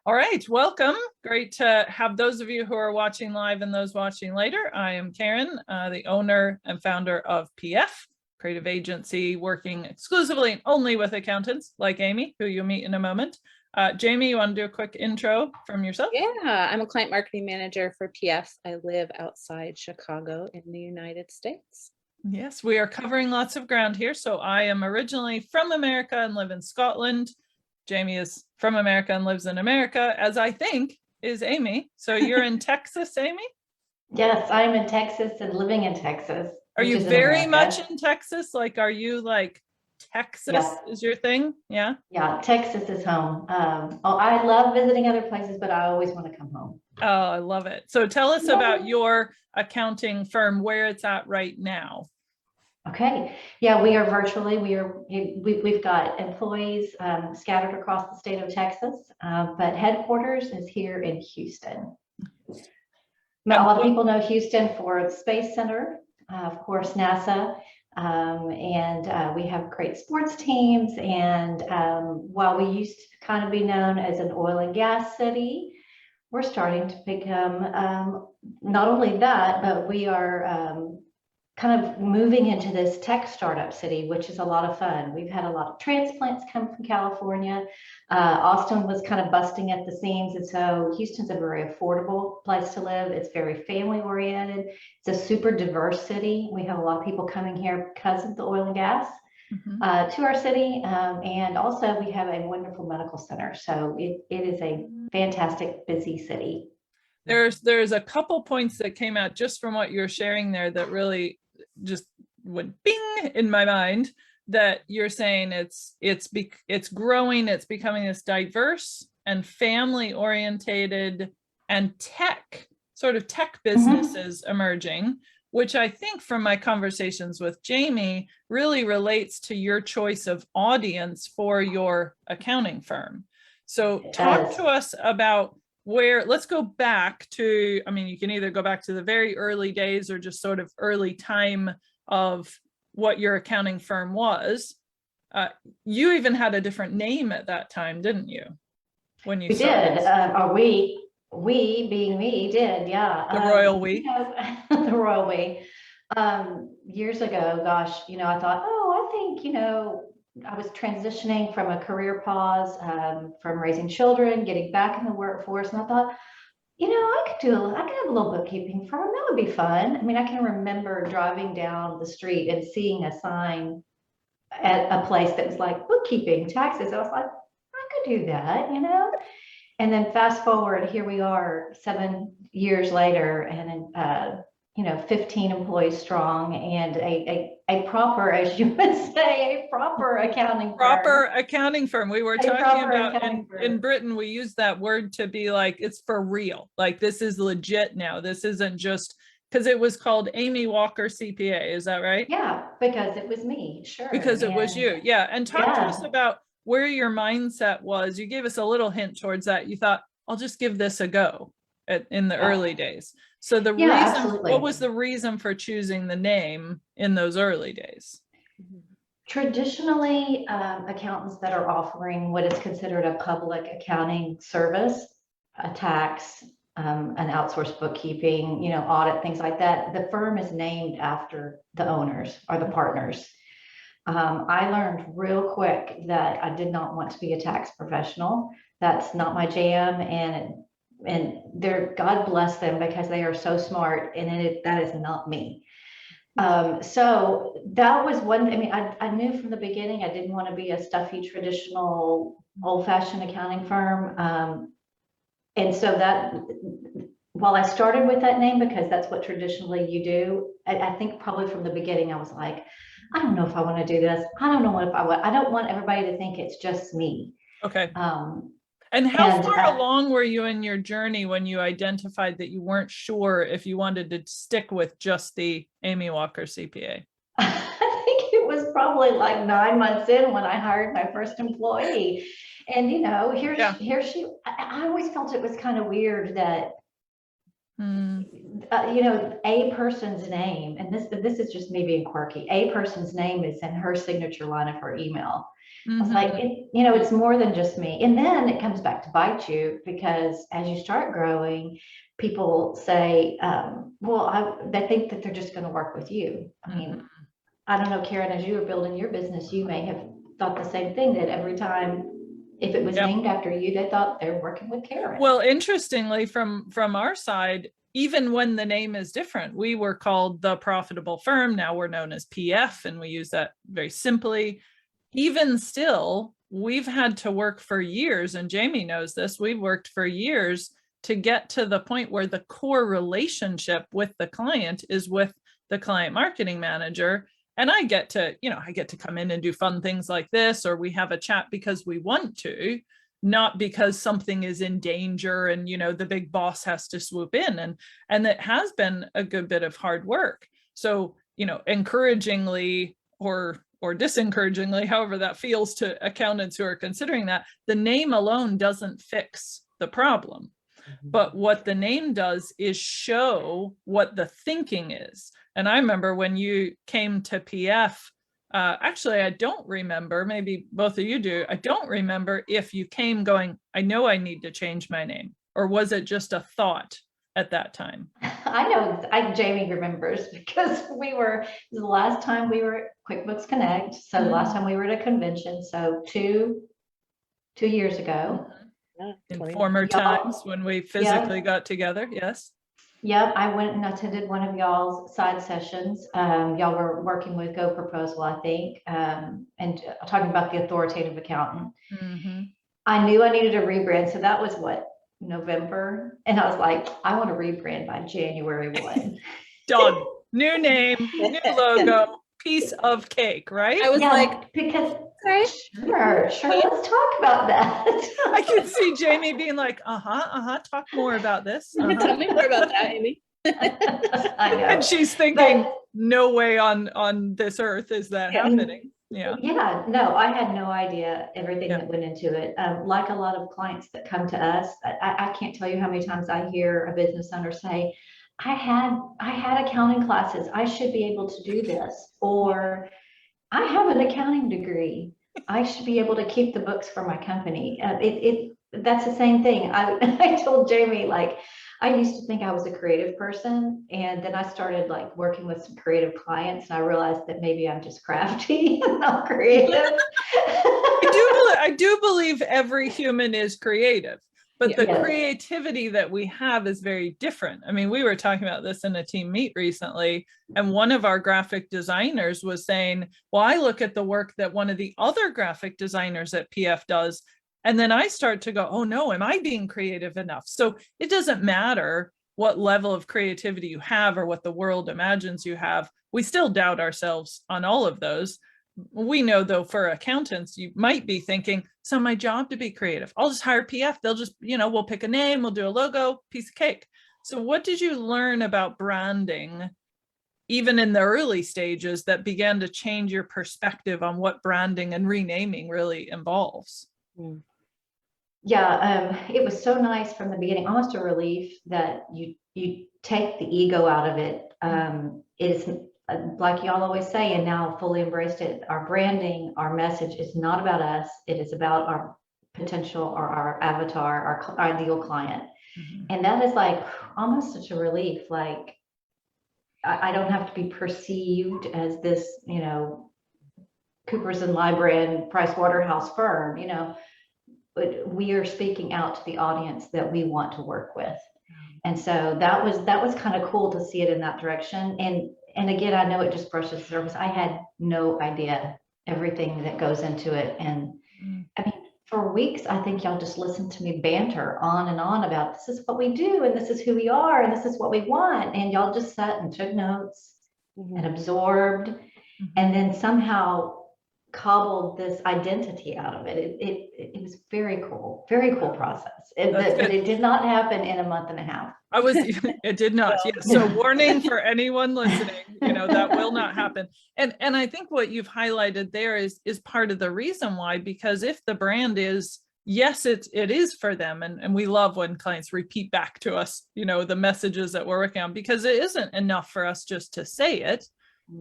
All right, welcome. Great to have those of you who are watching live and those watching later. I am Karen, the owner and founder of PF, creative agency working exclusively and only with accountants like Amy, who you'll meet in a moment. Jamie, you want to do a quick intro from yourself? Yeah, I'm a client marketing manager for PF. I live outside Chicago in the United States. Yes, we are covering lots of ground here. So I am originally from America and live in Scotland. Jamie is from America and lives in America, as I think is Amy. So you're in Texas, Amy? Yes, I'm in Texas and living in Texas. Are you very much in Texas? Like, are you like Texas is your thing? Yeah. Yeah, Texas is home. I love visiting other places, but I always want to come home. Oh, I love it. So tell us about your accounting firm, where it's at right now. Okay. Yeah, we are virtually. We've got employees scattered across the state of Texas, but headquarters is here in Houston. A lot of people know Houston for the Space Center, of course, NASA, and we have great sports teams. And while we used to kind of be known as an oil and gas city, we're starting to become not only that, but we are kind of moving into this tech startup city, which is a lot of fun. We've had a lot of transplants come from California. Austin was kind of busting at the seams. And so Houston's a very affordable place to live. It's very family oriented. It's a super diverse city. We have a lot of people coming here because of the oil and gas to our city. And also we have a wonderful medical center. So it is a fantastic, busy city. There's a couple points that came out just from what you're sharing there that really just went bing in my mind, that you're saying it's growing, it's becoming this diverse and family orientated and tech businesses emerging, which I think from my conversations with Jamie really relates to your choice of audience for your accounting firm. So talk to us about let's go back to, I mean, you can either go back to the very early days or just sort of early time of what your accounting firm was. You even had a different name at that time, didn't you? When you started. We being me did, yeah. The royal we. The royal we. Years ago, gosh, I thought, I think, I was transitioning from a career pause, from raising children, getting back in the workforce. And I thought, I could have a little bookkeeping firm. That would be fun. I mean, I can remember driving down the street and seeing a sign at a place that was like bookkeeping, taxes. I was like, I could do that, And then fast forward, here we are 7 years later, and 15 employees strong, and a proper, as you would say, a proper accounting firm. We were talking about in Britain, we use that word to be like, it's for real. Like, this is legit now. This isn't just because it was called Amy Walker CPA. Is that right? Yeah, because it was me. Sure. Because it was you. Yeah. And talk to us about where your mindset was. You gave us a little hint towards that. You thought, I'll just give this a go in the early days. So the reason, absolutely. What was the reason for choosing the name in those early days? Traditionally, accountants that are offering what is considered a public accounting service, a tax, an outsourced bookkeeping, audit, things like that, the firm is named after the owners or the partners. I learned real quick that I did not want to be a tax professional. That's not my jam, and they're, God bless them, because they are so smart, and that is not me. So that was one. I mean, I knew from the beginning I didn't want to be a stuffy, traditional, old-fashioned accounting firm. And so that, while I started with that name because that's what traditionally you do, I think probably from the beginning I was like, I don't know if I want to do this. I don't know if I want. I don't want everybody to think it's just me. Okay. And how far along were you in your journey when you identified that you weren't sure if you wanted to stick with just the Amy Walker CPA? I think it was probably like 9 months in when I hired my first employee. And, here she, I always felt it was kind of weird that A person's name, and this is just me being quirky, a person's name is in her signature line of her email. I was like, it's more than just me. And then it comes back to bite you, because as you start growing, people say, they think that they're just going to work with you. I mean, I don't know, Karen, as you were building your business, you may have thought the same thing, that every time, if it was named after you, they thought they're working with Karen. Well, interestingly, from our side, even when the name is different, we were called The Profitable Firm. Now we're known as PF, and we use that very simply. Even still, we've had to work for years, and Jamie knows this, we've worked for years to get to the point where the core relationship with the client is with the client marketing manager. And I get to come in and do fun things like this, or we have a chat because we want to, not because something is in danger and, the big boss has to swoop in. And it has been a good bit of hard work. So, encouragingly or disencouragingly, however that feels to accountants who are considering that, the name alone doesn't fix the problem. But what the name does is show what the thinking is. And I remember when you came to PF, actually, I don't remember, maybe both of you do, I don't remember if you came going, I know I need to change my name, or was it just a thought at that time? I know, Jamie remembers, because it was the last time we were at QuickBooks Connect. So the last time we were at a convention, so two years ago. In former times when we physically got together, yes. Yep, I went and attended one of y'all's side sessions. Y'all were working with Go Proposal, I think, and talking about the authoritative accountant. I knew I needed a rebrand, so that was what, November, and I was like, I want to rebrand by January 1. Done. New name, new logo, piece of cake, right? I was like, because sure, let's talk about that. I can see Jamie being like, talk more about this. Tell me more about that, Amy. I know. And she's thinking, no way on this earth is that happening. Yeah, no, I had no idea everything that went into it. Like a lot of clients that come to us, I can't tell you how many times I hear a business owner say, I had accounting classes, I should be able to do this, or I have an accounting degree, I should be able to keep the books for my company. That's the same thing. I told Jamie, like, I used to think I was a creative person, and then I started like working with some creative clients, and I realized that maybe I'm just crafty and not creative. I do believe every human is creative, but the creativity that we have is very different. I mean, we were talking about this in a team meet recently, and one of our graphic designers was saying, well, I look at the work that one of the other graphic designers at PF does, and then I start to go, oh no, am I being creative enough? So it doesn't matter what level of creativity you have or what the world imagines you have. We still doubt ourselves on all of those. We know, though, for accountants, you might be thinking, it's not my job to be creative. I'll just hire PF. They'll just, we'll pick a name, we'll do a logo, piece of cake. So what did you learn about branding, even in the early stages, that began to change your perspective on what branding and renaming really involves? Yeah, it was so nice from the beginning, almost a relief that you take the ego out of it. It is like y'all always say, and now fully embraced it, our branding, our message is not about us. It is about our potential or our avatar, our ideal client. And that is like almost such a relief. Like, I don't have to be perceived as this, Coopers and Lybrand, Price Waterhouse firm, but we are speaking out to the audience that we want to work with. And so that was kind of cool to see it in that direction. And again, I know it just brushes the surface. I had no idea everything that goes into it. And I mean, for weeks, I think y'all just listened to me banter on and on about this is what we do, and this is who we are, and this is what we want. And y'all just sat and took notes and absorbed, and then somehow cobbled this identity out of it. It was very cool process. But it did not happen in a month and a half. It did not. Yeah. So warning for anyone listening, that will not happen. And I think what you've highlighted there is part of the reason why, because if the brand is yes, it is for them. And we love when clients repeat back to us, the messages that we're working on, because it isn't enough for us just to say it.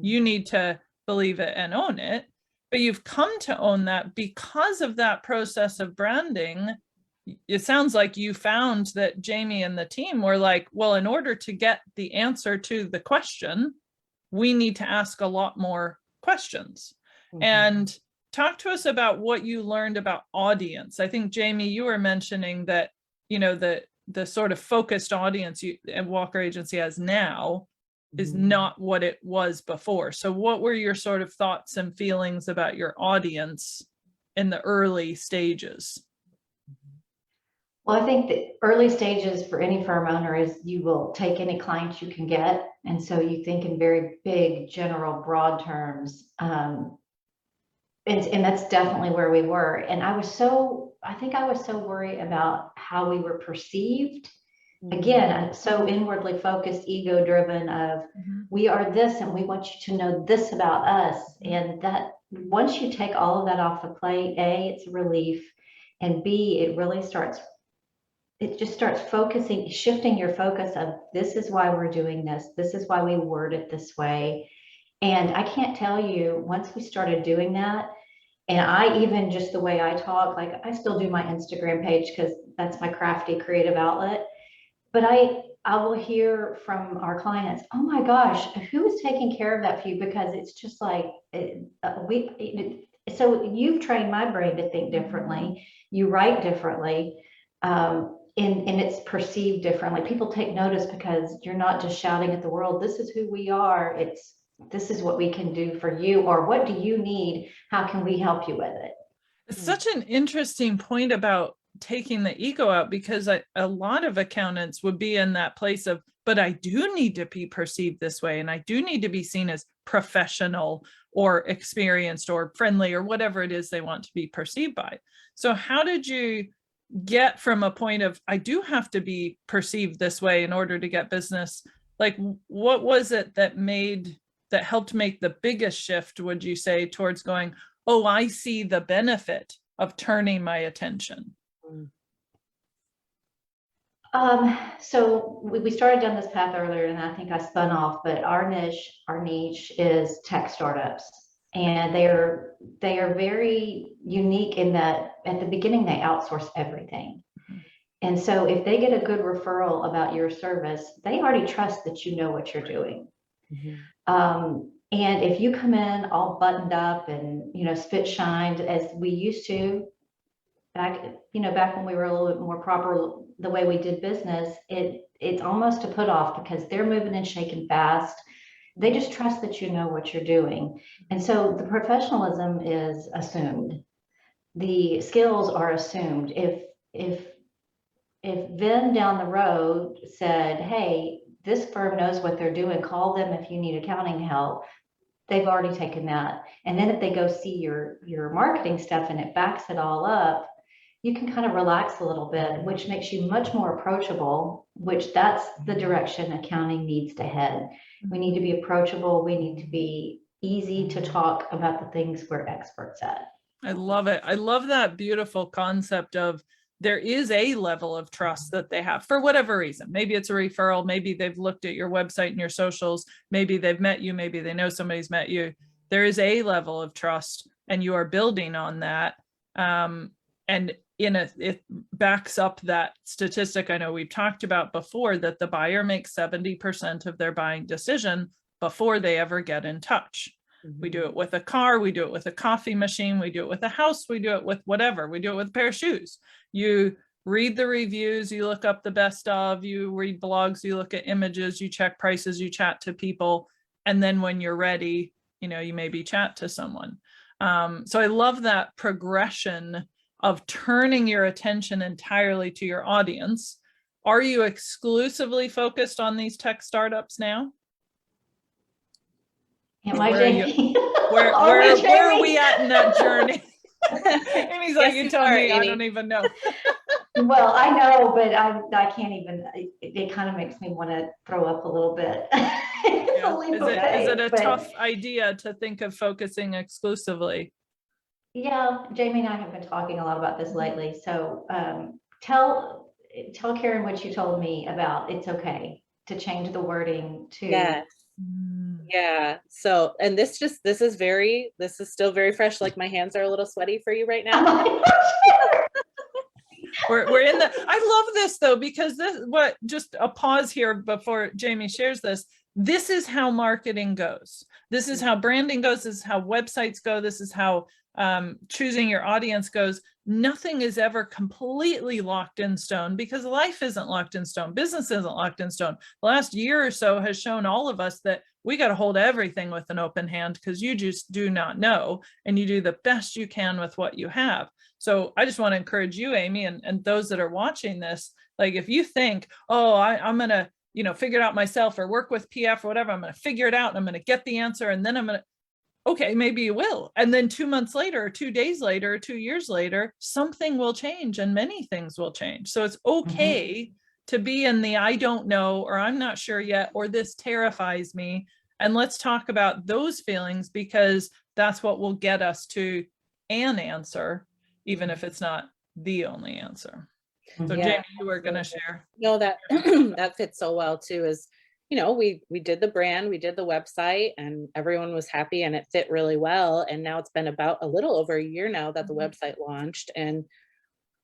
You need to believe it and own it. But you've come to own that because of that process of branding. It sounds like you found that Jamie and the team were like, well, in order to get the answer to the question, we need to ask a lot more questions. And talk to us about what you learned about audience. I think, Jamie, you were mentioning that, the sort of focused audience and Walker Agency has now is not what it was before. So what were your sort of thoughts and feelings about your audience in the early stages? Well, I think the early stages for any firm owner is you will take any clients you can get. And so you think in very big, general, broad terms. And that's definitely where we were. And I think I was so worried about how we were perceived. Again, so inwardly focused, ego driven of we are this and we want you to know this about us. And that once you take all of that off the plate, A, it's a relief. And B, it just starts focusing, shifting your focus of this is why we're doing this. This is why we word it this way. And I can't tell you, once we started doing that, and I even just the way I talk, like I still do my Instagram page because that's my crafty creative outlet. But I will hear from our clients, oh my gosh, who is taking care of that for you? Because it's just like, so you've trained my brain to think differently. You write differently. And it's perceived differently. People take notice because you're not just shouting at the world, this is who we are. This is what we can do for you, or what do you need? How can we help you with it? It's such an interesting point about taking the ego out, because a lot of accountants would be in that place of, but I do need to be perceived this way, and I do need to be seen as professional or experienced or friendly or whatever it is they want to be perceived by. So how did you get from a point of, I do have to be perceived this way in order to get business? Like, what was it that helped make the biggest shift, would you say, towards going, oh, I see the benefit of turning my attention? So we started down this path earlier, and I think I spun off, but our niche is tech startups. And they are very unique in that at the beginning, they outsource everything. And so if they get a good referral about your service, they already trust that you know what you're doing. And if you come in all buttoned up and, spit shined as we used to back when we were a little bit more proper, the way we did business, it's almost a put off because they're moving and shaking fast. They just trust that you know what you're doing. And so the professionalism is assumed. The skills are assumed. If Vin down the road said, hey, this firm knows what they're doing, call them if you need accounting help, they've already taken that. And then if they go see your marketing stuff and it backs it all up, you can kind of relax a little bit, which makes you much more approachable, which that's the direction accounting needs to head. We need to be approachable. We need to be easy to talk about the things we're experts at. I love it. I love that beautiful concept of there is a level of trust that they have for whatever reason. Maybe it's a referral. Maybe they've looked at your website and your socials. Maybe they've met you. Maybe they know somebody's met you. There is a level of trust, and you are building on that. And it backs up that statistic I know we've talked about before, that the buyer makes 70% of their buying decision before they ever get in touch. We do it with a car, we do it with a coffee machine, we do it with a house, we do it with whatever, we do it with a pair of shoes. You read the reviews, you look up the best of, you read blogs, you look at images, you check prices, you chat to people, and then when you're ready, you maybe chat to someone. So I love that progression of turning your attention entirely to your audience. Are you exclusively focused on these tech startups now? Where are we at in that journey? Amy's like, you tell me, I don't even know. Well, I know, but I can't even, it kind of makes me want to throw up a little bit. Is it a tough idea to think of focusing exclusively? Yeah, Jamie and I have been talking a lot about this lately. So tell Karen what you told me about it's okay to change the wording to. Yes. Yeah. So, and this is still very fresh. Like my hands are a little sweaty for you right now. We're in the, I love this though, because just a pause here before Jamie shares this. This is how marketing goes. This is how branding goes. This is how websites go. This is how choosing your audience goes. Nothing is ever completely locked in stone because life isn't locked in stone. Business isn't locked in stone. The last year or so has shown all of us that we got to hold everything with an open hand because you just do not know, and you do the best you can with what you have. So I just want to encourage you, Amy, and those that are watching this, like if you think, oh, I'm going to, figure it out myself or work with PF or whatever, I'm going to figure it out and I'm going to get the answer. And then I'm going to, okay, maybe you will. And then 2 months later, or 2 days later, or 2 years later, something will change and many things will change. So it's okay to be in the, I don't know, or I'm not sure yet, or this terrifies me. And let's talk about those feelings because that's what will get us to an answer, even if it's not the only answer. So Yeah, Jamie, you were going to share. No, that that fits so well too. Is we did the brand, we did the website, and everyone was happy, and it fit really well. And now it's been about a little over a year now that the website launched, and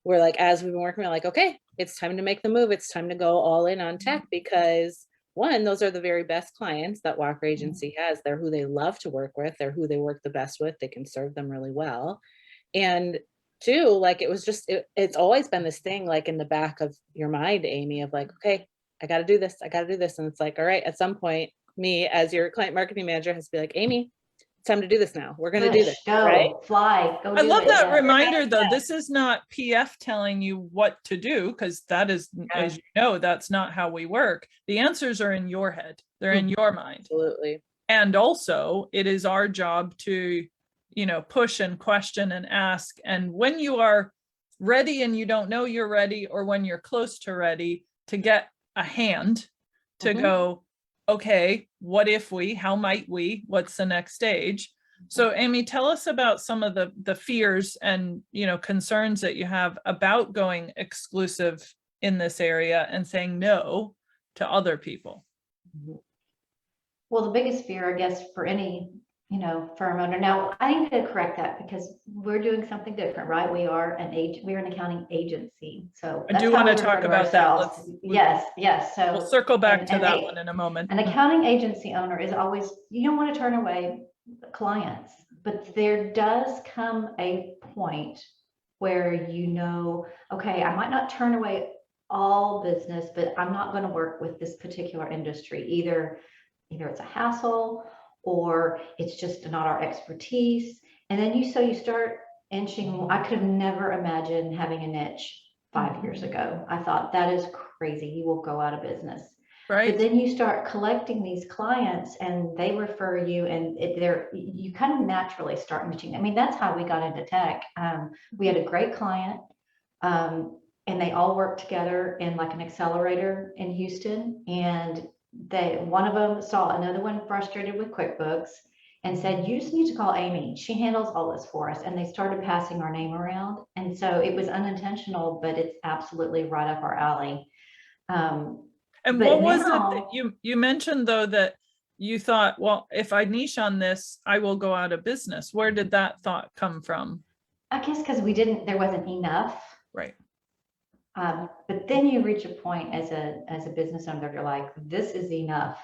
we're like, as we've been working, we're like, okay, it's time to make the move. It's time to go all in on tech because one, those are the very best clients that Walker Agency has. They're who they love to work with. They're who they work the best with. They can serve them really well. And two, like it was just, it's always been this thing like in the back of your mind, Amy, of like, okay, I got to do this. I got to do this. And it's like, all right, at some point, me as your client marketing manager has to be like, Amy, it's time to do this now. We're going to do this. Go, right? fly, go. I love do it. that Yeah. reminder though. This is not PF telling you what to do because that is, as you know, that's not how we work. The answers are in your head. They're in your mind. Absolutely. And also it is our job to, push and question and ask. And when you are ready and you don't know you're ready, or when you're close to ready, to get a hand to go, okay, what if how might we, what's the next stage? So Amy, tell us about some of the fears and, concerns that you have about going exclusive in this area and saying no to other people. Well, the biggest fear, I guess, for any, firm owner. Now, I need to correct that because we're doing something different, right? We are we're an accounting agency. So I do want to talk about that. Yes. So we'll circle back to that one in a moment. An accounting agency owner is always, you don't want to turn away clients, but there does come a point where okay, I might not turn away all business, but I'm not going to work with this particular industry. Either it's a hassle or it's just not our expertise. And then you start inching. I could have never imagined having a niche 5 years ago. I thought that is crazy. You will go out of business. Right. But then you start collecting these clients and they refer you, and you kind of naturally start niching. I mean, that's how we got into tech. We had a great client, and they all worked together in like an accelerator in Houston. And one of them saw another one frustrated with QuickBooks and said, you just need to call Amy. She handles all this for us. And they started passing our name around. And so it was unintentional, but it's absolutely right up our alley. And what was it that you mentioned though, that you thought, well, if I niche on this, I will go out of business. Where did that thought come from? I guess because there wasn't enough. Right. But then you reach a point as a business owner, you're like, this is enough.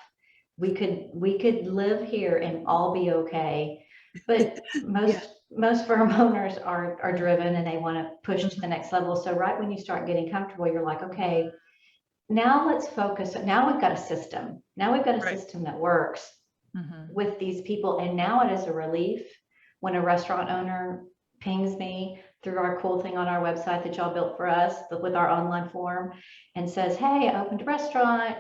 We could live here and all be okay. But most firm owners are driven and they want to push to the next level. So right when you start getting comfortable, you're like, okay, now let's focus. Now we've got a system. Now we've got a system that works with these people. And now it is a relief when a restaurant owner pings me through our cool thing on our website that y'all built for us with our online form and says, hey, I opened a restaurant,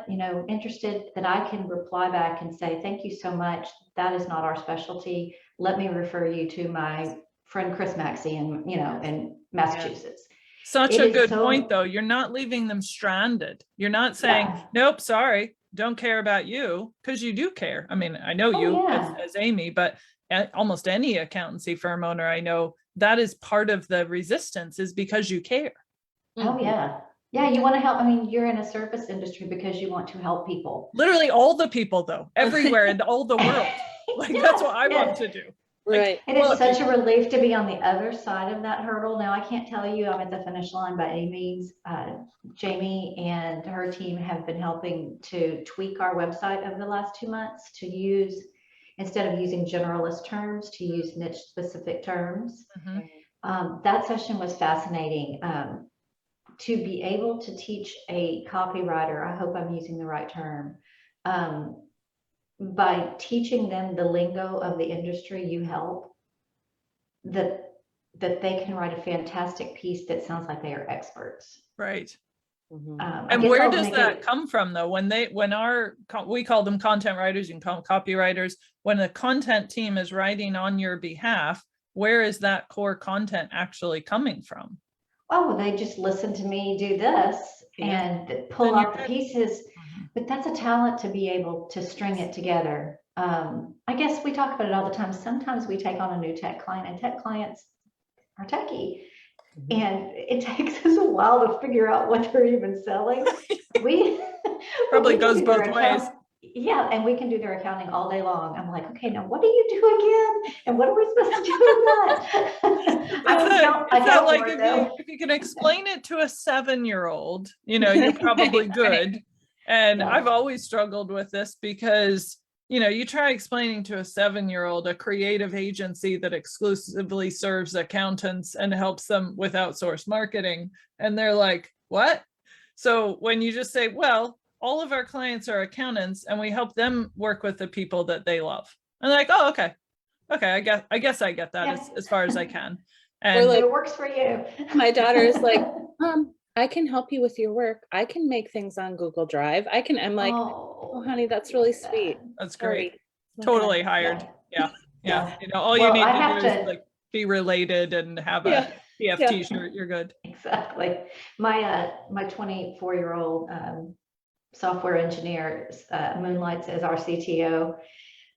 interested, that I can reply back and say, thank you so much. That is not our specialty. Let me refer you to my friend, Chris Maxey in Massachusetts. Such a good point though. You're not leaving them stranded. You're not saying, nope, sorry, don't care about you, because you do care. I mean, I know you as Amy, but almost any accountancy firm owner I know, that is part of the resistance, is because you care. Oh, yeah. Yeah, you want to help. I mean, you're in a service industry because you want to help people. Literally all the people, though, everywhere in all the world. Like, that's what I want to do. Like, Right. And it's such a relief to be on the other side of that hurdle. Now, I can't tell you I'm at the finish line by any means. Jamie and her team have been helping to tweak our website over the last 2 months to use, instead of using generalist terms, to use niche specific terms. That session was fascinating. To be able to teach a copywriter, I hope I'm using the right term, by teaching them the lingo of the industry you help, that they can write a fantastic piece that sounds like they are experts. Right. I And guess where I'll does make that it- come from, though? We call them content writers, you can call them copywriters. When the content team is writing on your behalf, where is that core content actually coming from? Oh, they just listen to me do this and pull out the pieces. But that's a talent to be able to string it together. I guess we talk about it all the time. Sometimes we take on a new tech client, and tech clients are techie. And it takes us a while to figure out what they're even selling. We Probably we can goes do their both ways. Yeah, and we can do their accounting all day long. I'm like, okay, now what do you do again? And what are we supposed to do with that? If you can explain it to a 7-year-old, you're probably good. And Yeah. I've always struggled with this because, you try explaining to a 7-year-old a creative agency that exclusively serves accountants and helps them with outsourced marketing. And they're like, what? So when you just say, well, all of our clients are accountants and we help them work with the people that they love. I'm like, oh, okay. I guess I get that as far as I can. And it works for you. My daughter is like, I can help you with your work. I can make things on Google Drive. I'm like, oh honey, that's really sweet. That's great. Sorry. Totally hired. Yeah. All you need to do is like be related and have a PF t-shirt. You're good. Exactly. My 24-year-old software engineer moonlights as our CTO.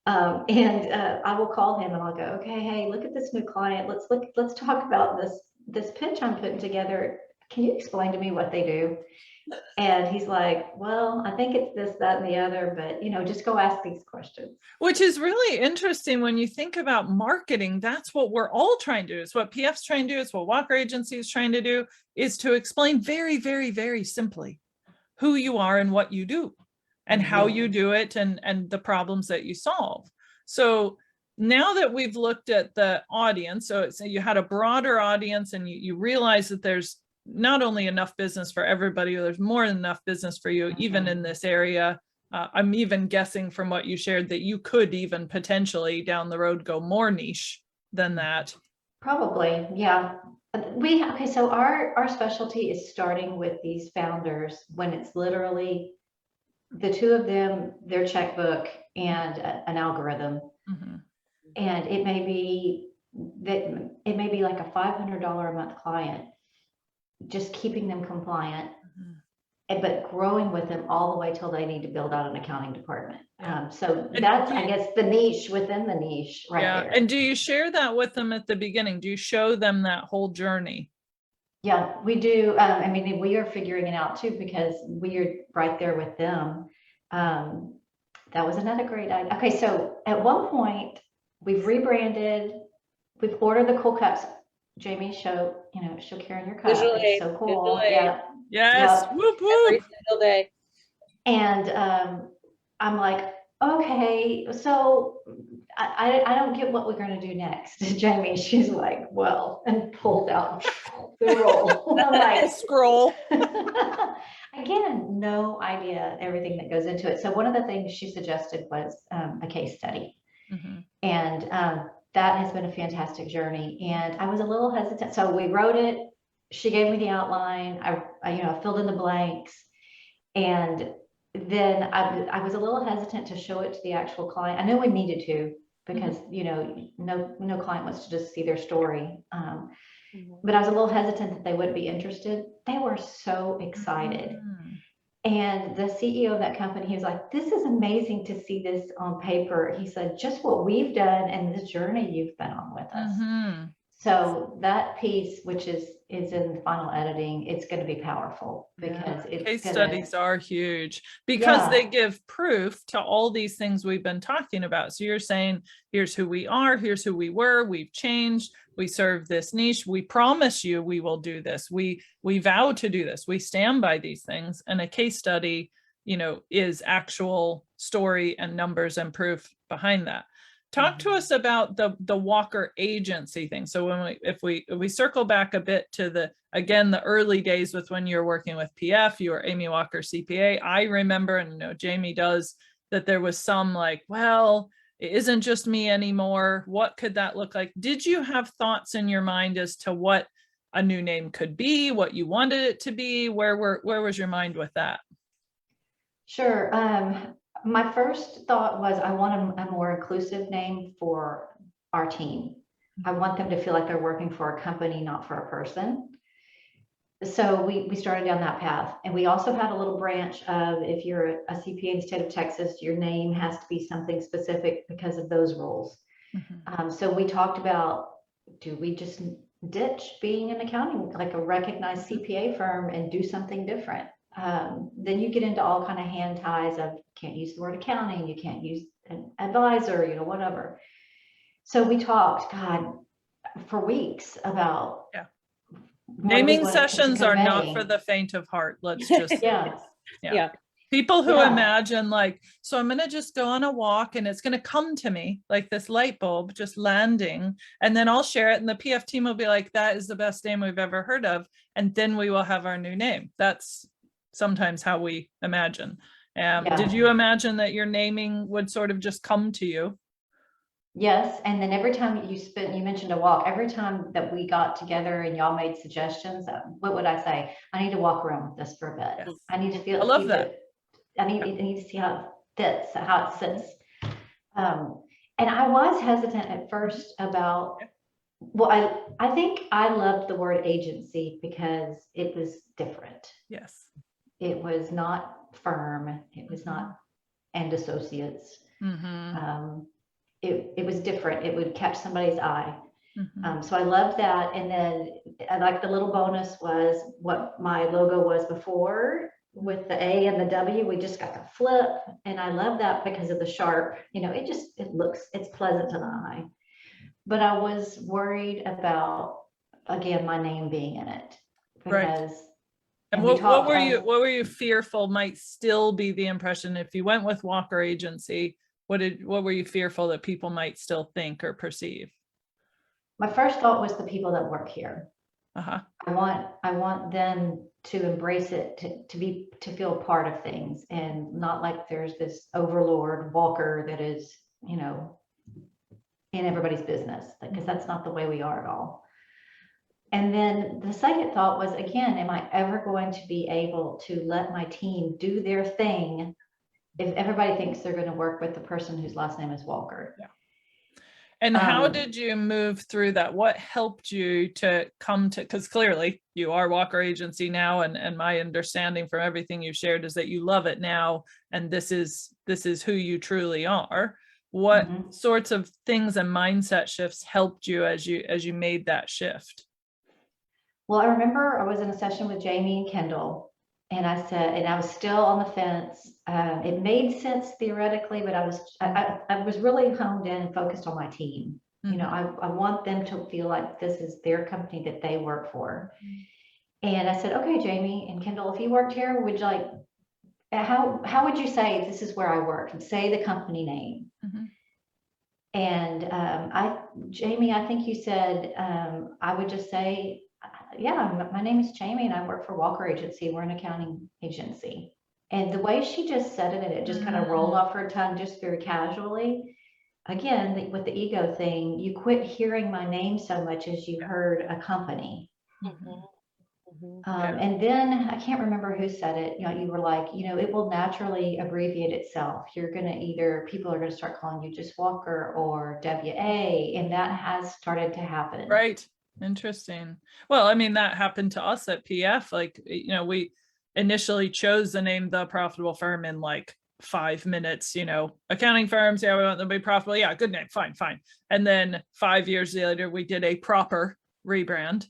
I will call him and I'll go, okay, hey, look at this new client. Let's talk about this pitch I'm putting together. Can you explain to me what they do? And he's like, well, I think it's this, that, and the other, but just go ask these questions. Which is really interesting when you think about marketing. That's what we're all trying to do. It's what PF's trying to do. It's what Walker Agency is trying to do, is to explain very, very, very simply who you are and what you do and how you do it and the problems that you solve. So now that we've looked at the audience, so you had a broader audience and you realize that there's not only enough business for everybody, there's more than enough business for you, even in this area. I'm even guessing from what you shared that you could even potentially down the road go more niche than that. Probably, yeah. So our specialty is starting with these founders when it's literally the two of them, their checkbook and an algorithm. And it may be like a $500 a month client, just keeping them compliant, but growing with them all the way till they need to build out an accounting department. So that's, I guess, the niche within the niche right there. And do you share that with them at the beginning? Do you show them that whole journey? Yeah, we do. We are figuring it out too, because we are right there with them. That was another great idea. Okay, so at one point we've rebranded, we've ordered the cool cups. Jamie, show Karen your cup. It's so cool. Yeah. Yes. Whoop, whoop. Every single day. And I'm like, okay, so I don't get what we're going to do next. Jamie, she's like, well, and pulls out the roll. I'm like, scroll. Again, no idea everything that goes into it. So one of the things she suggested was a case study. And that has been a fantastic journey. And I was a little hesitant. So we wrote it. She gave me the outline. I filled in the blanks. And then I was a little hesitant to show it to the actual client. I know we needed to, because no client wants to just see their story. But I was a little hesitant that they wouldn't be interested. They were so excited. And the CEO of that company, he was like, this is amazing to see this on paper. He said, just what we've done and this journey you've been on with us. Mm-hmm. So that piece, which is in the final editing, it's going to be powerful because it's Case gonna, studies are huge because Yeah. they give proof to all these things we've been talking about. So you're saying, here's who we are, here's who we were, we've changed, we serve this niche, we promise you we will do this, we vow to do this, we stand by these things. And a case study, you know, is actual story and numbers and proof behind that. Talk to us about the Walker agency thing. So when if we circle back a bit to the early days with when you were working with PF, you were Amy Walker CPA. I remember, and you know, Jamie does, that there was some like, well, it isn't just me anymore. What could that look like? Did you have thoughts in your mind as to what a new name could be, what you wanted it to be? Where was your mind with that? Sure. My first thought was I want a more inclusive name for our team. I want them to feel like they're working for a company, not for a person. So we started down that path. And we also had a little branch of, if you're a CPA in the state of Texas, your name has to be something specific because of those rules. Mm-hmm. So we talked about, do we just ditch being an accounting, like a recognized CPA firm, and do something different? Then you get into all kind of hand ties of, can't use the word accounting, you can't use an advisor, you know, whatever. So we talked, God, for weeks about Naming sessions are not for the faint of heart. Let's just yeah. People who imagine like, so I'm going to just go on a walk and it's going to come to me like this light bulb just landing, and then I'll share it and the PF team will be like, that is the best name we've ever heard of, and then we will have our new name. That's sometimes how we imagine. Did you imagine that your naming would sort of just come to you? Yes, and then every time you mentioned a walk, every time that we got together and y'all made suggestions, what would I say? I need to walk around with this for a bit. Yes. I need to feel. I love that. I need to see how it fits, how it sits. And I was hesitant at first about. Well, I think I loved the word agency because it was different. Yes. It was not firm. It was not and associates. Mm-hmm. It was different. It would catch somebody's eye. Mm-hmm. So I loved that. And then I like the little bonus was what my logo was before with the A and the W. We just got the flip. And I love that because of the sharp, you know, it's pleasant to the eye. But I was worried about, again, my name being in it. Because, right. And what were you fearful might still be the impression if you went with Walker Agency? What were you fearful that people might still think or perceive? My first thought was the people that work here. Uh-huh. I want them to embrace it, to feel part of things, and not like there's this overlord Walker that is, you know, in everybody's business, because that's not the way we are at all. And then the second thought was, again, am I ever going to be able to let my team do their thing if everybody thinks they're going to work with the person whose last name is Walker? Yeah. And how did you move through that? What helped you to come to, because clearly you are Walker Agency now, and my understanding from everything you shared is that you love it now, and this is who you truly are. What sorts of things and mindset shifts helped you as you made that shift? Well, I remember I was in a session with Jamie and Kendall, and I said, and I was still on the fence. It made sense theoretically, but I was really honed in and focused on my team. You know, I want them to feel like this is their company that they work for. And I said, okay, Jamie and Kendall, if you worked here, would you like, how would you say this is where I work, and say the company name? And Jamie, I think you said, I would just say, yeah, my name is Jamie and I work for Walker Agency. We're an accounting agency. And the way she just said it, and it just kind of rolled off her tongue just very casually. Again, with the ego thing, you quit hearing my name so much as you heard a company. And then I can't remember who said it. You know, you were like, you know, it will naturally abbreviate itself. You're going to people are going to start calling you just Walker or WA, and that has started to happen. Right. Interesting. Well, I mean, that happened to us at PF. Like, you know, initially chose the name The Profitable Firm in like 5 minutes, accounting firms, yeah, we want them to be profitable. Yeah, good name, fine. And then 5 years later, we did a proper rebrand.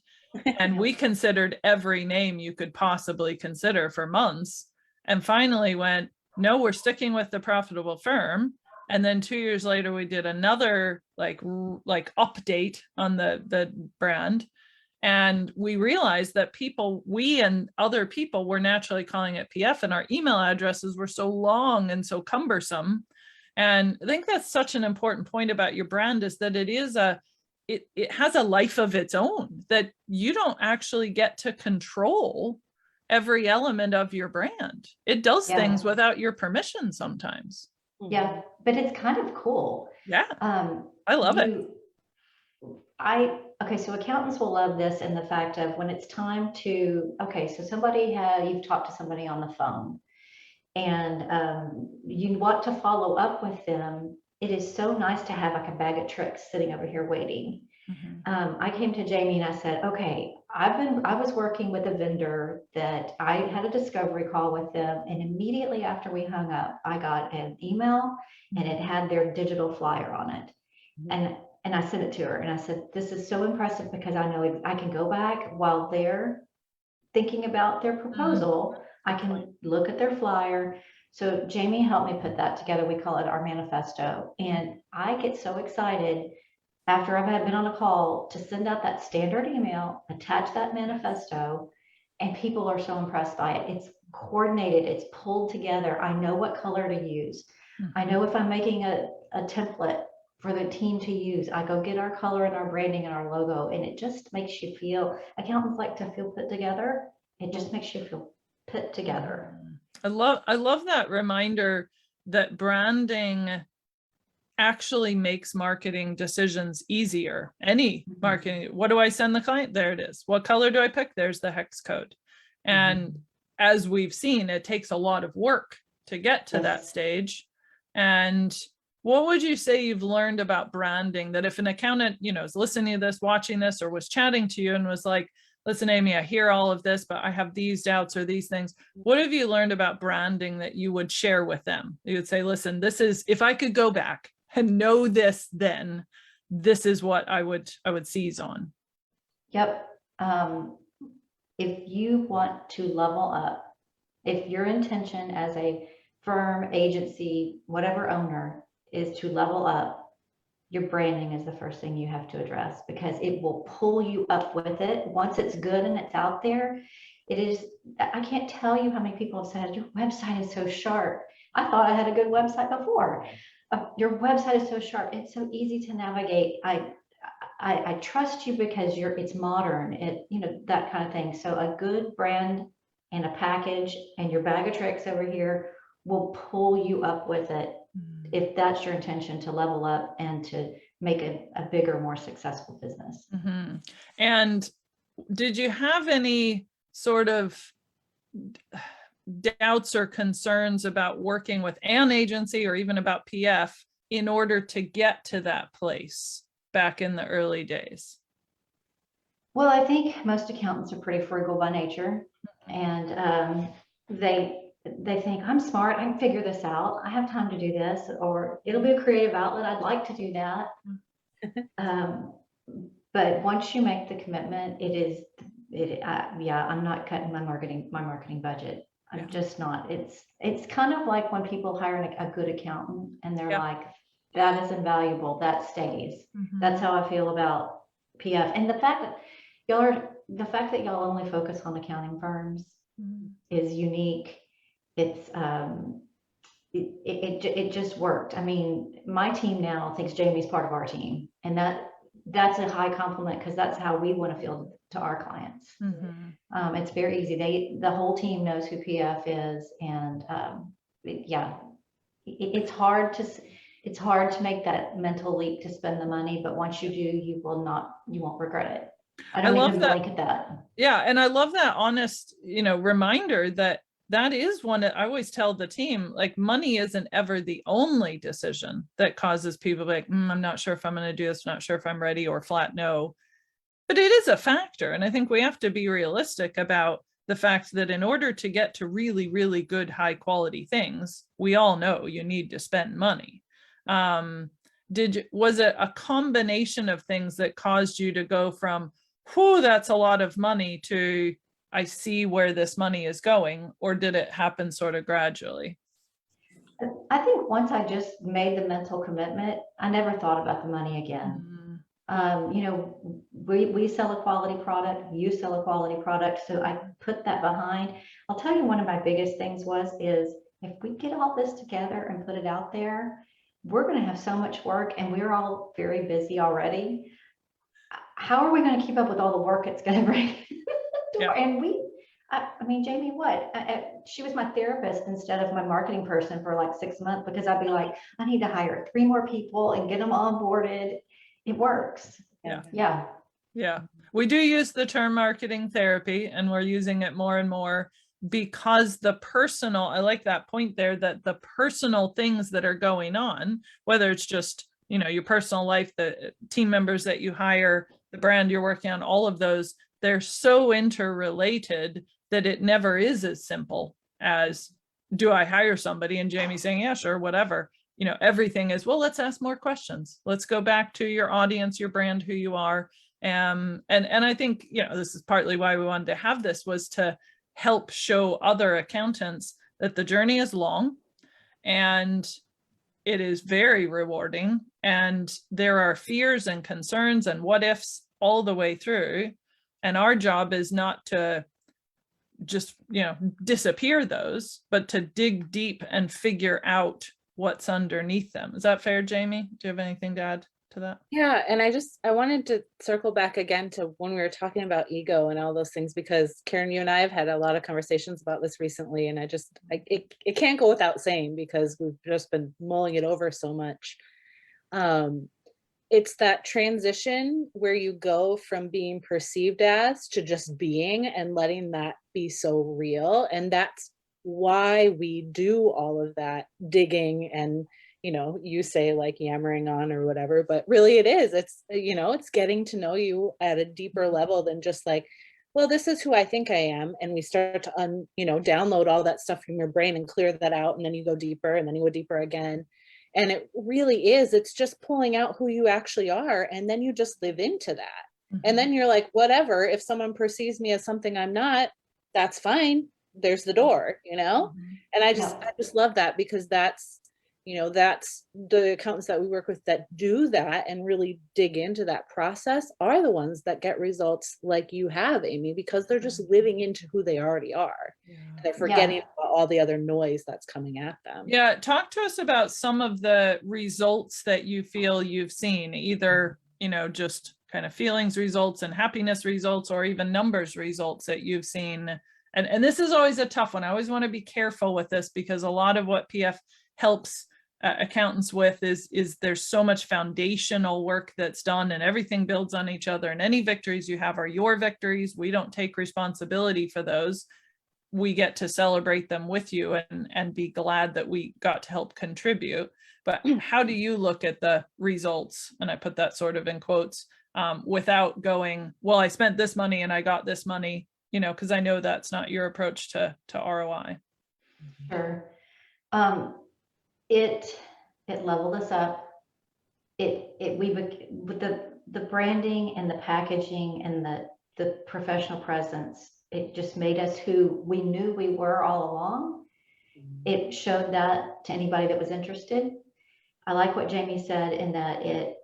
And we considered every name you could possibly consider for months. And finally went, no, we're sticking with The Profitable Firm. And then 2 years later, we did another like update on the brand. And we realized that we and other people were naturally calling it PF, and our email addresses were so long and so cumbersome. And I think that's such an important point about your brand, is that it has a life of its own, that you don't actually get to control every element of your brand. It does things without your permission sometimes. Yeah, but it's kind of cool. Yeah, I love it. Okay, so accountants will love this in the fact of when it's time to, okay, so you've talked to somebody on the phone and you want to follow up with them. It is so nice to have like a bag of tricks sitting over here waiting. I came to Jamie and I said, okay, I was working with a vendor that I had a discovery call with them. And immediately after we hung up, I got an email and it had their digital flyer on it. And I sent it to her and I said, this is so impressive because I know I can go back while they're thinking about their proposal. I can look at their flyer. So Jamie helped me put that together. We call it our manifesto. And I get so excited after I've been on a call to send out that standard email, attach that manifesto, and people are so impressed by it. It's coordinated, it's pulled together. I know what color to use. I know if I'm making a template for the team to use, I go get our color and our branding and our logo, and it just makes you feel, accountants like to feel put together. It just makes you feel put together. I love that reminder that branding actually makes marketing decisions easier. Any marketing, what do I send the client? There it is. What color do I pick? There's the hex code. And as we've seen, it takes a lot of work to get to that stage. And what would you say you've learned about branding, that if an accountant, is listening to this, watching this, or was chatting to you and was like, listen, Amy, I hear all of this, but I have these doubts or these things. What have you learned about branding that you would share with them? You would say, listen, this is, if I could go back and know this, then this is what I would seize on. Yep. If you want to level up, if your intention as a firm, agency, whatever owner is to level up, your branding is the first thing you have to address, because it will pull you up with it. Once it's good and it's out there, it is, I can't tell you how many people have said, your website is so sharp. I thought I had a good website before. Your website is so sharp. It's so easy to navigate. I trust you because it's modern, that kind of thing. So a good brand and a package and your bag of tricks over here will pull you up with it. If that's your intention, to level up and to make a bigger, more successful business. And did you have any sort of doubts or concerns about working with an agency or even about PF in order to get to that place back in the early days? Well, I think most accountants are pretty frugal by nature, and they think, I'm smart, I can figure this out, I have time to do this, or it'll be a creative outlet, I'd like to do that. But once you make the commitment, I'm not cutting my marketing budget. I'm just not. It's kind of like when people hire a good accountant and they're like, that is invaluable, that stays. That's how I feel about PF. And the fact that y'all only focus on accounting firms is unique. It's it just worked. I mean, my team now thinks Jamie's part of our team, and that's a high compliment, because that's how we want to feel to our clients. It's very easy. The whole team knows who PF is, and it's hard to make that mental leap to spend the money, but once you do, you won't regret it. I love even blink at that. Yeah, and I love that honest, reminder that is one that I always tell the team, like, money isn't ever the only decision that causes people to be like, I'm not sure if I'm going to do this, not sure if I'm ready, or flat no. But it is a factor. And I think we have to be realistic about the fact that in order to get to really, really good, high quality things, we all know you need to spend money. Was it a combination of things that caused you to go from, whew, that's a lot of money, to I see where this money is going, or did it happen sort of gradually? I think once I just made the mental commitment, I never thought about the money again. You know, we sell a quality product, you sell a quality product, so I put that behind. I'll tell you, one of my biggest things is if we get all this together and put it out there, we're going to have so much work, and we're all very busy already. How are we going to keep up with all the work it's going to bring? Yeah. And I mean, Jamie, she was my therapist instead of my marketing person for like 6 months, because I'd be like, I need to hire 3 more people and get them onboarded. It works. Yeah. Yeah. Yeah. We do use the term marketing therapy, and we're using it more and more because the personal, I like that point there, that the personal things that are going on, whether it's just, you know, your personal life, the team members that you hire, the brand you're working on, all of those, they're so interrelated that it never is as simple as, do I hire somebody? And Jamie saying, yeah, sure, whatever. You know, everything is, well, let's ask more questions. Let's go back to your audience, your brand, who you are. And I think, you know, this is partly why we wanted to have this, was to help show other accountants that the journey is long and it is very rewarding. And there are fears and concerns and what ifs all the way through. And our job is not to just, you know, disappear those, but to dig deep and figure out what's underneath them. Is that fair, Jamie? Do you have anything to add to that? Yeah, and I wanted to circle back again to when we were talking about ego and all those things, because Karen, you and I have had a lot of conversations about this recently, and it can't go without saying, because we've just been mulling it over so much. It's that transition where you go from being perceived as to just being, and letting that be so real. And that's why we do all of that digging and, you know, you say like yammering on or whatever, but really it's, you know, it's getting to know you at a deeper level than just like, well, this is who I think I am. And we start to download all that stuff from your brain and clear that out. And then you go deeper, and then you go deeper again. And it really is, it's just pulling out who you actually are. And then you just live into that. Mm-hmm. And then you're like, whatever, if someone perceives me as something I'm not, that's fine. There's the door, you know? Mm-hmm. And I just love that, because that's, you know, that's the accountants that we work with that do that and really dig into that process are the ones that get results like you have, Amy, because they're just living into who they already are. Yeah. They're forgetting about all the other noise that's coming at them. Yeah, talk to us about some of the results that you feel you've seen, either, you know, just kind of feelings results and happiness results, or even numbers results that you've seen. And this is always a tough one. I always want to be careful with this, because a lot of what PF helps accountants with is there's so much foundational work that's done, and everything builds on each other, and any victories you have are your victories. We don't take responsibility for those. We get to celebrate them with you and be glad that we got to help contribute. But how do you look at the results, and I put that sort of in quotes, without going, well, I spent this money and I got this money, you know, because I know that's not your approach to ROI. Sure. It leveled us up. With the branding and the packaging and the professional presence, it just made us who we knew we were all along. It showed that to anybody that was interested. I like what Jamie said in that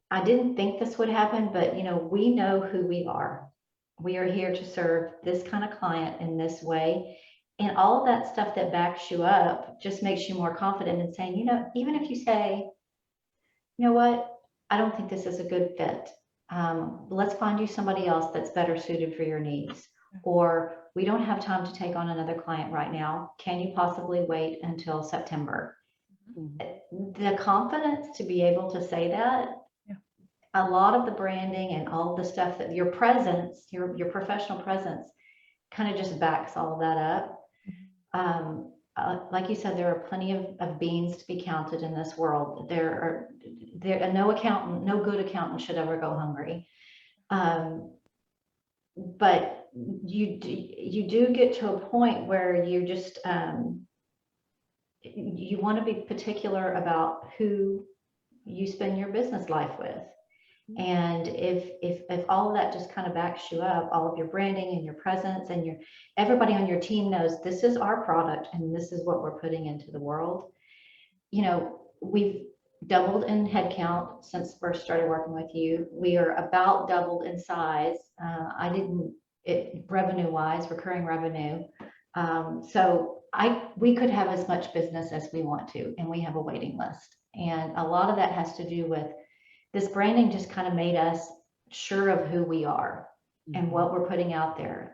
I didn't think this would happen, but you know, we know who we are. We are here to serve this kind of client in this way. And all of that stuff that backs you up just makes you more confident in saying, you know, even if you say, you know what, I don't think this is a good fit. Let's find you somebody else that's better suited for your needs. Or we don't have time to take on another client right now. Can you possibly wait until September? Mm-hmm. The confidence to be able to say that, a lot of the branding and all the stuff that your presence, your professional presence kind of just backs all of that up. Like you said, there are plenty of beans to be counted in this world. No good accountant should ever go hungry. But you do get to a point where you just, you want to be particular about who you spend your business life with. And if all of that just kind of backs you up, all of your branding and your presence and everybody on your team knows this is our product and this is what we're putting into the world. You know, we've doubled in headcount since first started working with you. We are about doubled in size. Revenue wise, recurring revenue. So we could have as much business as we want to, and we have a waiting list. And a lot of that has to do with this branding just kind of made us sure of who we are and what we're putting out there.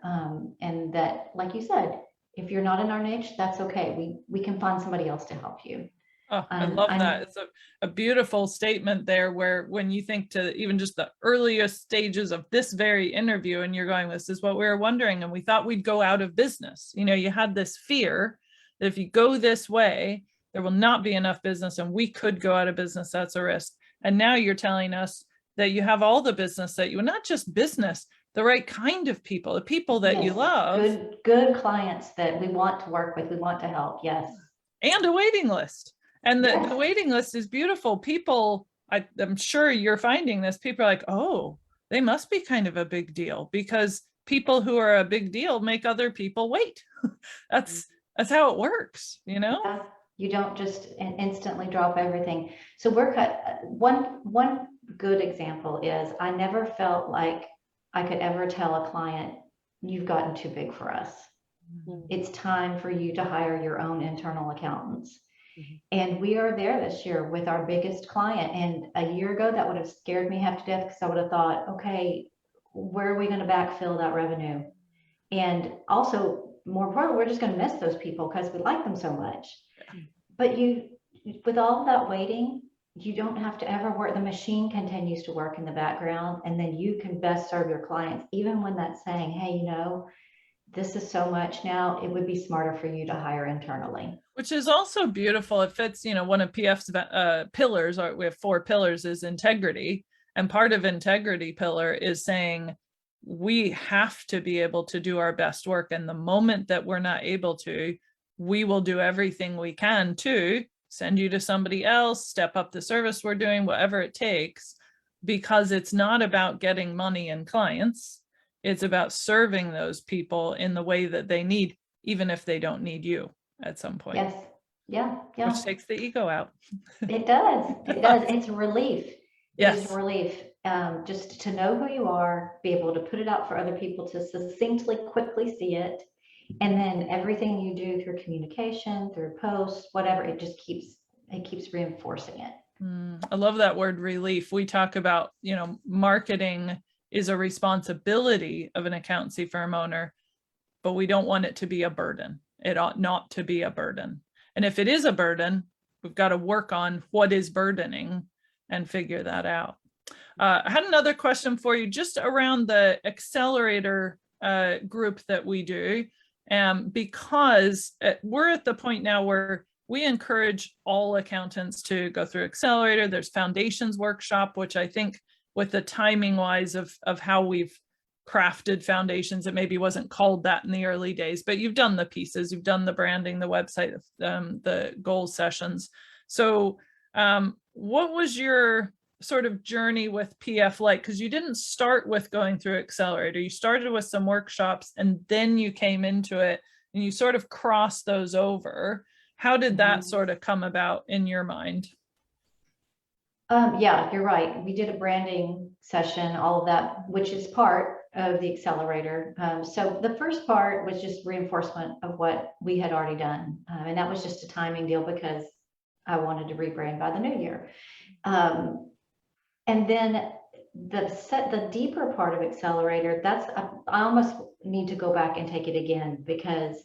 And that, like you said, if you're not in our niche, that's okay. We can find somebody else to help you. Oh, I love that. It's a beautiful statement there, where when you think to even just the earliest stages of this very interview and you're going, this is what we were wondering, and we thought we'd go out of business. You know, you had this fear that if you go this way, there will not be enough business and we could go out of business. That's a risk. And now you're telling us that you have all the business that you, not just business, the right kind of people, the people that you love. Good clients that we want to work with, we want to help. Yes. And a waiting list. And the waiting list is beautiful. People, I'm sure you're finding this, people are like, oh, they must be kind of a big deal, because people who are a big deal make other people wait. That's how it works, you know? Yeah. You don't just instantly drop everything. So one good example is I never felt like I could ever tell a client, you've gotten too big for us. It's time for you to hire your own internal accountants. And we are there this year with our biggest client. And a year ago, that would have scared me half to death, because I would have thought, okay, where are we going to backfill that revenue? And also, more importantly, we're just going to miss those people because we like them so much. But with all of that waiting, you don't have to ever work. The machine continues to work in the background, and then you can best serve your clients, even when that's saying, hey, you know, this is so much now, it would be smarter for you to hire internally. Which is also beautiful. It fits, you know, one of PF's pillars, or we have 4 pillars, is integrity. And part of integrity pillar is saying we have to be able to do our best work. And the moment that we're not able to, we will do everything we can to send you to somebody else, step up the service we're doing, whatever it takes, because it's not about getting money and clients. It's about serving those people in the way that they need, even if they don't need you at some point. Yes. Yeah. Which takes the ego out. It does. It does. It's a relief. Yes. It's a relief. Just to know who you are, be able to put it out for other people to succinctly, quickly see it. And then everything you do through communication, through posts, whatever, it keeps reinforcing it. I love that word, relief. We talk about, you know, marketing is a responsibility of an accountancy firm owner, but we don't want it to be a burden. It ought not to be a burden. And if it is a burden, we've got to work on what is burdening and figure that out. I had another question for you just around the Accelerator group that we do. Because we're at the point now where we encourage all accountants to go through Accelerator. There's Foundations Workshop, which I think with the timing wise of how we've crafted Foundations, it maybe wasn't called that in the early days, but you've done the pieces, you've done the branding, the website, the goals sessions. So what was your sort of journey with PF like? Because you didn't start with going through Accelerator. You started with some workshops and then you came into it and you sort of crossed those over. How did that sort of come about in your mind? Yeah, you're right. We did a branding session, all of that, which is part of the Accelerator. So the first part was just reinforcement of what we had already done. And that was just a timing deal because I wanted to rebrand by the new year. And then the deeper part of Accelerator, I almost need to go back and take it again, because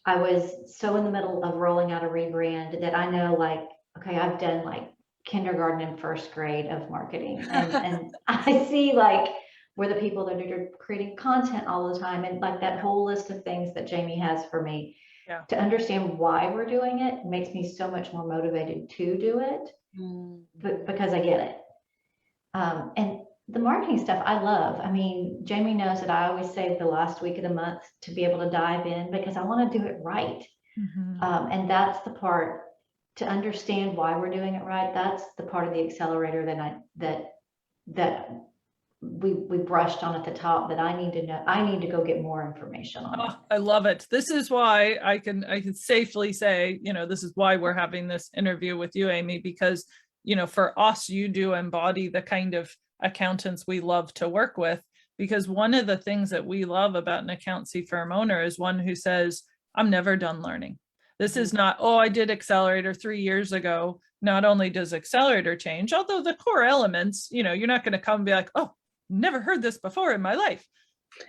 I was so in the middle of rolling out a rebrand that I know, like, okay, I've done like kindergarten and first grade of marketing. And I see like we're the people that are creating content all the time. And like that whole list of things that Jamie has for me, to understand why we're doing it makes me so much more motivated to do it, but because I get it. And The marketing stuff I love. I mean, Jamie knows that I always save the last week of the month to be able to dive in because I want to do it right. Mhm. And that's the part to understand why we're doing it right. That's the part of the accelerator that we brushed on at the top that I need to know. I need to go get more information on it. Oh, I love it. This is why I can safely say, this is why we're having this interview with you, Amy, because, for us, you do embody the kind of accountants we love to work with, because one of the things that we love about an accountancy firm owner is one who says, I'm never done learning. This is not, oh, I did Accelerator 3 years ago. Not only does Accelerator change, although the core elements, you're not going to come and be like, oh, never heard this before in my life.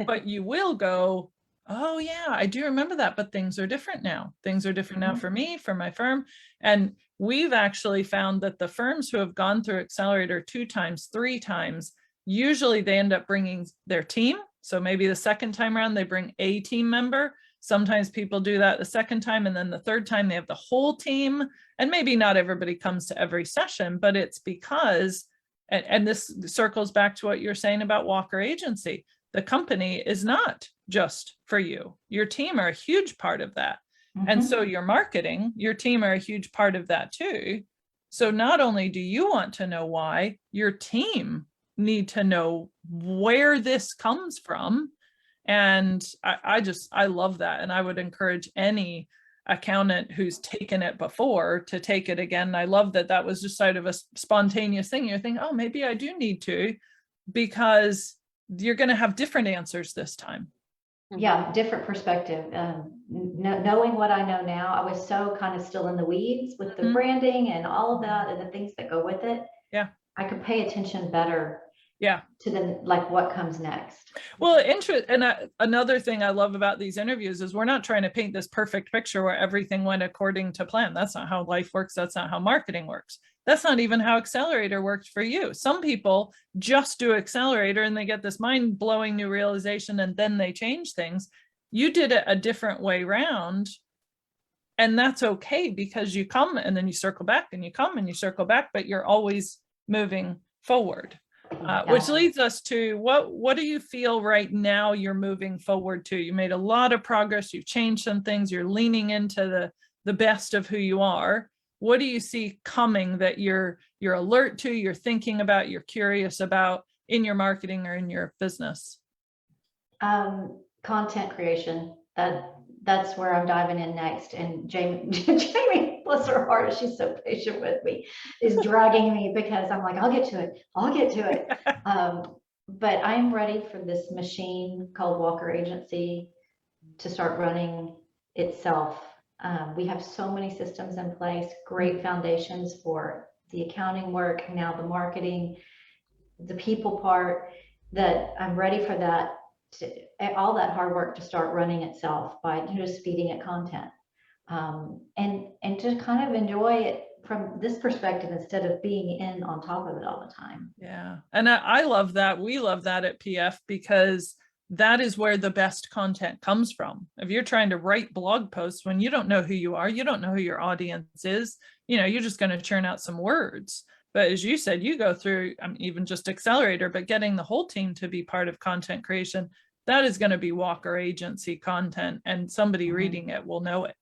But you will go, oh yeah, I do remember that, but things are different now. Things are different now for me, for my firm. And we've actually found that the firms who have gone through Accelerator 2 times, 3 times, usually they end up bringing their team. So maybe the second time around, they bring a team member. Sometimes people do that the second time, and then the third time they have the whole team. And maybe not everybody comes to every session, but it's because, and this circles back to what you're saying about Walker Agency. The company is not just for you. Your team are a huge part of that. And so your marketing, your team are a huge part of that too. So not only do you want to know why, your team need to know where this comes from. And I love that. And I would encourage any accountant who's taken it before to take it again. I love that that was just sort of a spontaneous thing. You're thinking, oh, maybe I do need to, because you're going to have different answers this time. Yeah, different perspective. Knowing what I know now, I was so kind of still in the weeds with the branding and all of that and the things that go with it. Yeah. I could pay attention better. Yeah. To the, like, what comes next. Well, another thing I love about these interviews is we're not trying to paint this perfect picture where everything went according to plan. That's not how life works. That's not how marketing works. That's not even how Accelerator worked for you. Some people just do Accelerator and they get this mind-blowing new realization and then they change things. You did it a different way round. And that's okay, because you come and then you circle back and you come and you circle back, but you're always moving forward. Which leads us to what do you feel right now you're moving forward to? You made a lot of progress. You've changed some things. You're leaning into the best of who you are. What do you see coming that you're alert to, you're thinking about, you're curious about in your marketing or in your business? Content creation. That's where I'm diving in next. And Jamie, bless her heart, she's so patient with me, is dragging me because I'm like, I'll get to it. But I'm ready for this machine called Walker Agency to start running itself. We have so many systems in place, great foundations for the accounting work, now the marketing, the people part, that I'm ready for that. All that hard work to start running itself by just feeding it content, and to kind of enjoy it from this perspective instead of being in on top of it all the time. Yeah, and I love that. We love that at PF, because that is where the best content comes from. If you're trying to write blog posts when you don't know who you are, you don't know who your audience is, you're just going to churn out some words. But as you said, you go through even just Accelerator, but getting the whole team to be part of content creation, that is going to be Walker Agency content, and somebody reading it will know it.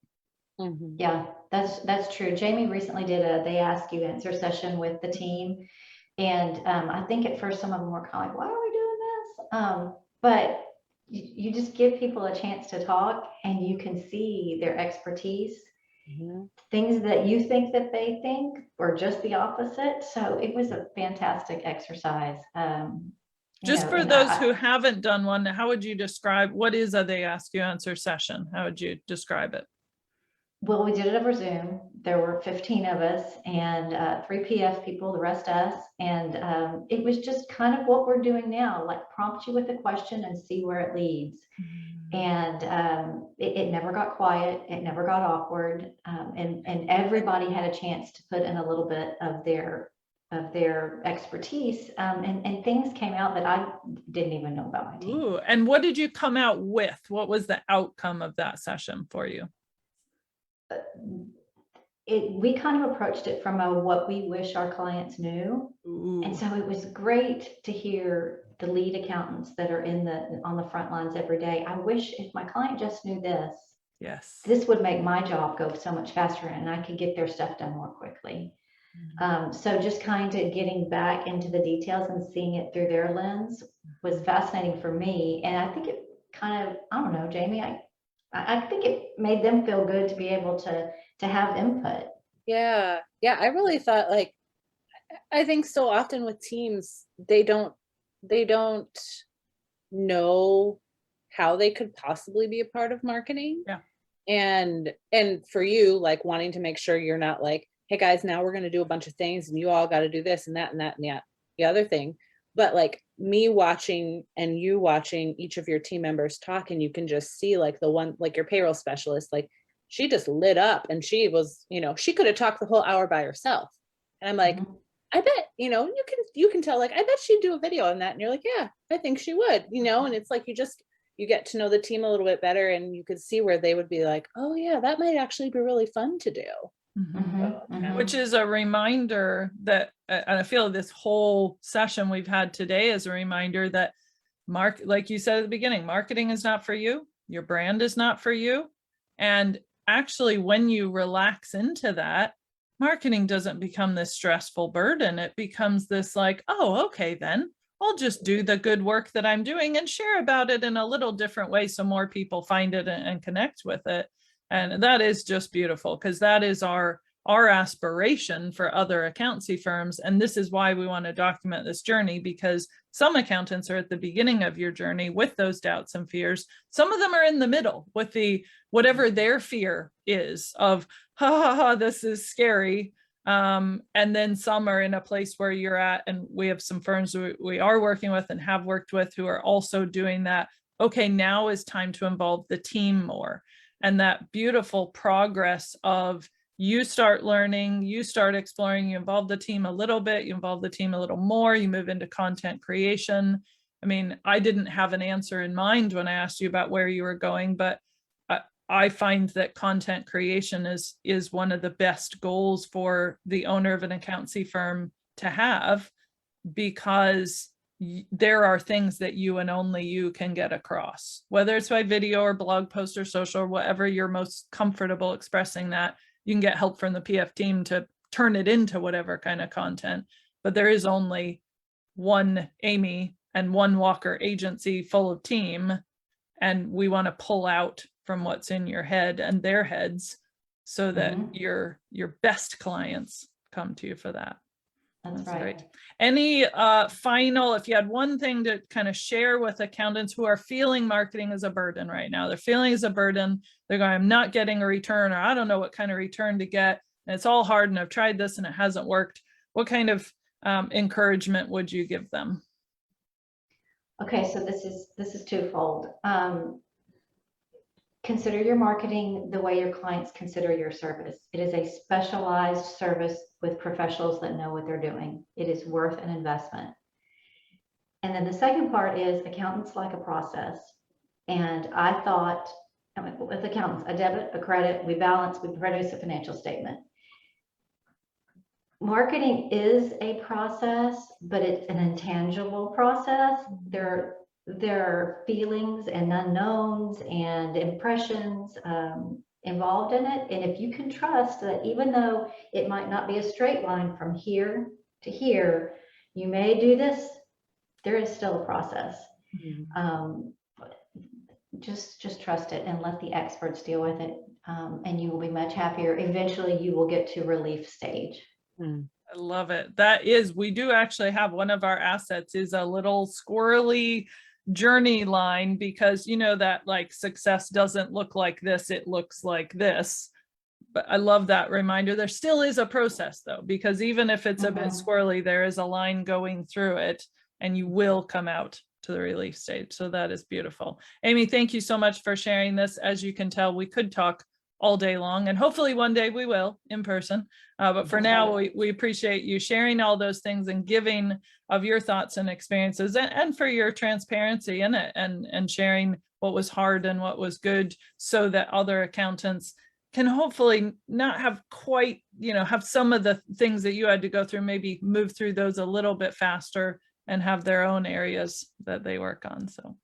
Yeah, that's true. Jamie recently did a They Ask You Answer session with the team. And I think at first some of them were kind of like, why are we doing this? But you just give people a chance to talk, and you can see their expertise. Things that you think that they think or just the opposite. So it was a fantastic exercise. Just for those who haven't done one, how would you describe, what is a They Ask You Answer session? How would you describe it? Well, we did it over Zoom. There were 15 of us, and 3 PF people, the rest us. And it was just kind of what we're doing now, like prompt you with a question and see where it leads. And it never got quiet. It never got awkward. And everybody had a chance to put in a little bit of their expertise. And things came out that I didn't even know about my team. Ooh, and what did you come out with? What was the outcome of that session for you? we kind of approached it from a what we wish our clients knew. And so it was great to hear the lead accountants that are on the front lines every day. I wish if my client just knew this, Yes. this would make my job go so much faster and I could get their stuff done more quickly. So just kind of getting back into the details and seeing it through their lens was fascinating for me. And I think it kind of, I don't know, Jamie, I think it made them feel good to be able to have input. Yeah. Yeah. I really thought, like, I think so often with teams, they don't know how they could possibly be a part of marketing. Yeah. And for you, like, wanting to make sure you're not like, hey guys, now we're going to do a bunch of things and you all got to do this and that and that and that, the other thing. But like me watching and you watching each of your team members talk, and you can just see, like, the one, like your payroll specialist, like, she just lit up and she was, she could have talked the whole hour by herself. And I'm like, I bet, you can tell, like, I bet she'd do a video on that. And you're like, yeah, I think she would, and it's like, you get to know the team a little bit better, and you could see where they would be like, oh yeah, that might actually be really fun to do. Which is a reminder that, and I feel this whole session we've had today is a reminder that like you said at the beginning, marketing is not for you. Your brand is not for you. And actually, when you relax into that, marketing doesn't become this stressful burden. It becomes this like, oh, okay, then I'll just do the good work that I'm doing and share about it in a little different way so more people find it and connect with it. And that is just beautiful, because that is our aspiration for other accountancy firms. And this is why we want to document this journey, because some accountants are at the beginning of your journey with those doubts and fears. Some of them are in the middle with whatever their fear is of, this is scary. And then some are in a place where you're at, and we have some firms we are working with and have worked with who are also doing that. Okay, now is time to involve the team more. And that beautiful progress of, you start learning, you start exploring, you involve the team a little bit, you involve the team a little more, you move into content creation. I mean, I didn't have an answer in mind when I asked you about where you were going, but I find that content creation is one of the best goals for the owner of an accountancy firm to have, because there are things that you and only you can get across, whether it's by video or blog post or social or whatever you're most comfortable expressing that. You can get help from the PF team to turn it into whatever kind of content, but there is only one Amy and one Walker agency full of team. And we want to pull out from what's in your head and their heads so that your best clients come to you for that. That's right. Great. Any final, if you had one thing to kind of share with accountants who are feeling marketing as a burden right now, they're feeling as a burden, they're going, I'm not getting a return, or I don't know what kind of return to get, and it's all hard, and I've tried this and it hasn't worked. What kind of encouragement would you give them? Okay, so this is twofold. Consider your marketing the way your clients consider your service. It is a specialized service with professionals that know what they're doing. It is worth an investment. And then the second part is, accountants like a process. And I thought, with accountants, a debit, a credit, we balance, we produce a financial statement. Marketing is a process, but it's an intangible process. There are feelings and unknowns and impressions involved in it. And if you can trust that, even though it might not be a straight line from here to here, you may do this, there is still a process. Just trust it and let the experts deal with it, and you will be much happier. Eventually you will get to relief stage. I love it. We do actually have one of our assets is a little squirrely journey line, because that like success doesn't look like this, it looks like this. But I love that reminder. There still is a process though, because even if it's a bit squirrely, there is a line going through it, and you will come out to the relief stage. So that is beautiful. Amy, thank you so much for sharing this. As you can tell, we could talk all day long, and hopefully one day we will in person. But for now, we appreciate you sharing all those things and giving of your thoughts and experiences, and for your transparency in it, and sharing what was hard and what was good, so that other accountants can hopefully not have quite, have some of the things that you had to go through, maybe move through those a little bit faster and have their own areas that they work on. So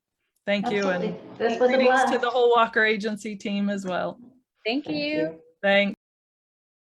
thank you. Absolutely. And This was a greetings to blast. the whole Walker Agency team as well. Thank Thank you. you. Thanks.